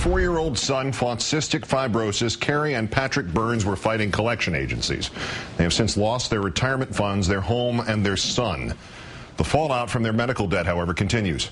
4-year-old son fought cystic fibrosis. Carrie and Patrick Burns were fighting collection agencies. They have since lost their retirement funds, their home, and their son. The fallout from their medical debt, however, continues.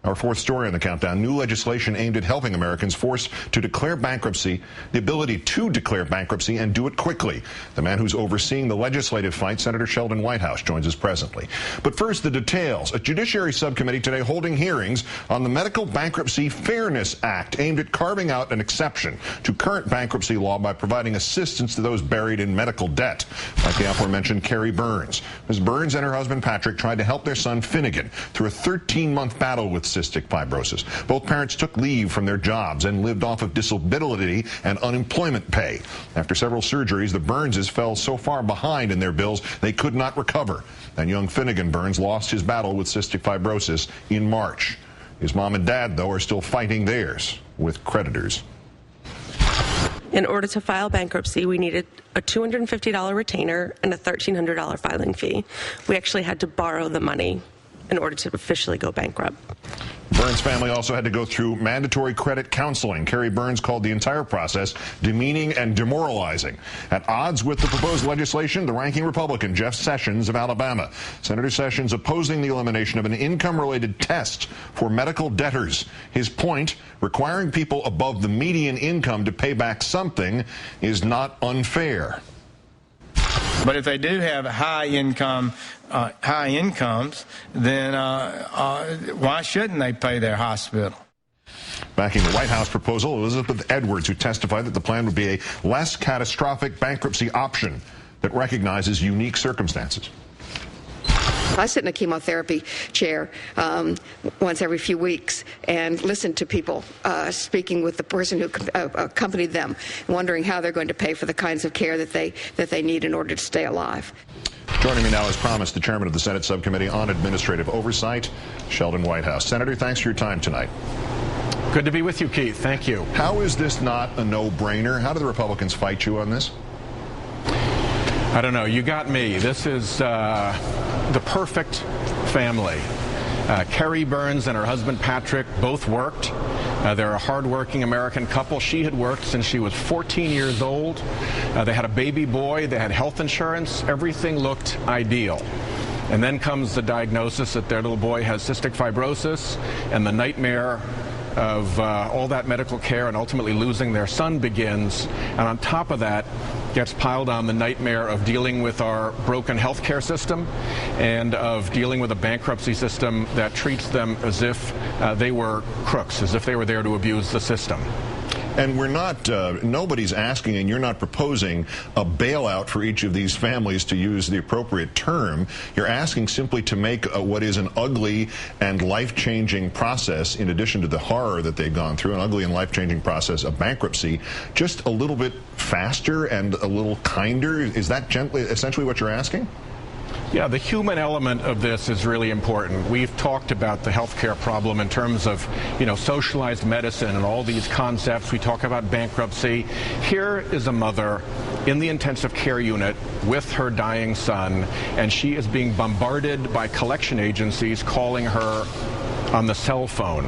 Our fourth story on the countdown, new legislation aimed at helping Americans forced to declare bankruptcy, the ability to declare bankruptcy and do it quickly. The man who's overseeing the legislative fight, Senator Sheldon Whitehouse, joins us presently. But first, the details. A Judiciary Subcommittee today holding hearings on the Medical Bankruptcy Fairness Act, aimed at carving out an exception to current bankruptcy law by providing assistance to those buried in medical debt, like the aforementioned Carrie Burns. Ms. Burns and her husband Patrick tried to help their son Finnegan through a 13-month battle with cystic fibrosis. Both parents took leave from their jobs and lived off of disability and unemployment pay. After several surgeries, the Burnses fell so far behind in their bills they could not recover. And young Finnegan Burns lost his battle with cystic fibrosis in March. His mom and dad, though, are still fighting theirs with creditors. In order to file bankruptcy, we needed a $250 retainer and a $1,300 filing fee. We actually had to borrow the money in order to officially go bankrupt. Burns' family also had to go through mandatory credit counseling. Carrie Burns called the entire process demeaning and demoralizing. At odds with the proposed legislation, the ranking Republican, Jeff Sessions of Alabama. Senator Sessions opposing the elimination of an income-related test for medical debtors. His point, requiring people above the median income to pay back something is not unfair. But if they do have high incomes, then why shouldn't they pay their hospital? Backing the White House proposal, Elizabeth Edwards, who testified that the plan would be a less catastrophic bankruptcy option that recognizes unique circumstances. I sit in a chemotherapy chair once every few weeks and listen to people speaking with the person who accompanied them, wondering how they're going to pay for the kinds of care that they need in order to stay alive. Joining me now, as promised, the chairman of the Senate Subcommittee on Administrative Oversight, Sheldon Whitehouse. Senator, thanks for your time tonight. Good to be with you, Keith. Thank you. How is this not a no-brainer? How do the Republicans fight you on this? I don't know. You got me. This is the perfect family. Carrie Burns and her husband Patrick both worked. They're a hardworking American couple. She had worked since she was 14 years old. They had a baby boy. They had health insurance. Everything looked ideal. And then comes the diagnosis that their little boy has cystic fibrosis, and the nightmare of all that medical care and ultimately losing their son begins. And on top of that gets piled on the nightmare of dealing with our broken health care system and of dealing with a bankruptcy system that treats them as if they were crooks, as if they were there to abuse the system. And we're not, nobody's asking, and you're not proposing a bailout for each of these families, to use the appropriate term. You're asking simply to make what is an ugly and life-changing process, in addition to the horror that they've gone through, an ugly and life-changing process of bankruptcy, just a little bit faster and a little kinder. Is that essentially what you're asking? Yeah, the human element of this is really important. We've talked about the healthcare problem in terms of, socialized medicine and all these concepts. We talk about bankruptcy. Here is a mother in the intensive care unit with her dying son, and she is being bombarded by collection agencies calling her on the cell phone.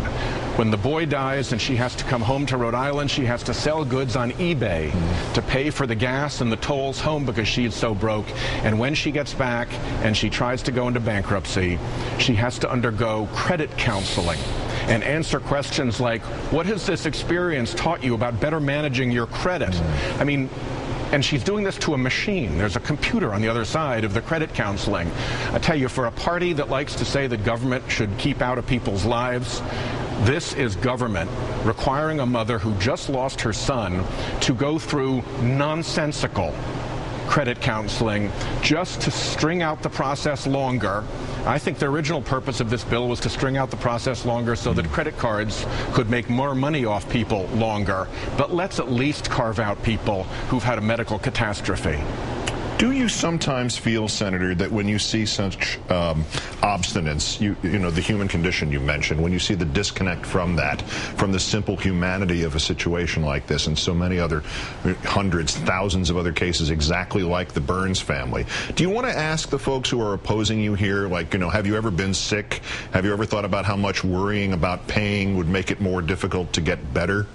When the boy dies and she has to come home to Rhode Island, she has to sell goods on eBay to pay for the gas and the tolls home because she's so broke. And when she gets back and she tries to go into bankruptcy, she has to undergo credit counseling and answer questions like, what has this experience taught you about better managing your credit? I mean, and she's doing this to a machine. There's a computer on the other side of the credit counseling. I tell you, for a party that likes to say that government should keep out of people's lives, this is government requiring a mother who just lost her son to go through nonsensical credit counseling just to string out the process longer. I think the original purpose of this bill was to string out the process longer so that credit cards could make more money off people longer. But let's at least carve out people who've had a medical catastrophe. Do you sometimes feel, Senator, that when you see such obstinance, you know, the human condition you mentioned, when you see the disconnect from that, from the simple humanity of a situation like this, and so many other hundreds, thousands of other cases exactly like the Burns family, do you want to ask the folks who are opposing you here, like, you know, have you ever been sick? Have you ever thought about how much worrying about paying would make it more difficult to get better?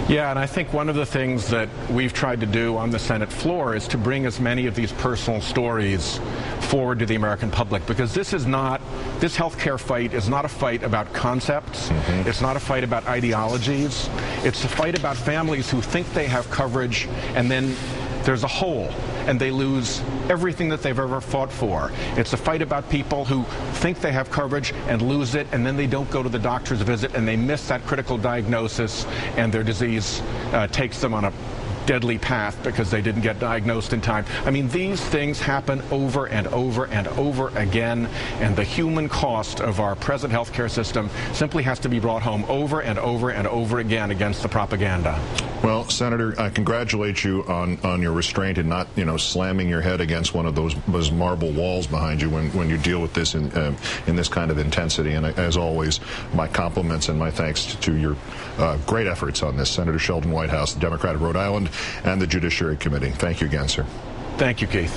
Yeah, and I think one of the things that we've tried to do on the Senate floor is to bring as many of these personal stories forward to the American public, because this healthcare fight is not a fight about concepts. It's not a fight about ideologies. It's a fight about families who think they have coverage, and then there's a hole, and they lose everything that they've ever fought for. It's a fight about people who think they have coverage and lose it, and then they don't go to the doctor's visit, and they miss that critical diagnosis, and their disease takes them on a deadly path because they didn't get diagnosed in time. I mean, these things happen over and over and over again, and the human cost of our present healthcare system simply has to be brought home over and over and over again against the propaganda. Well, Senator, I congratulate you on your restraint and not, you know, slamming your head against one of those marble walls behind you when you deal with this in this kind of intensity. And as always, my compliments and my thanks to your great efforts on this, Senator Sheldon Whitehouse, Democrat of Rhode Island, and the Judiciary Committee. Thank you again, sir. Thank you, Keith.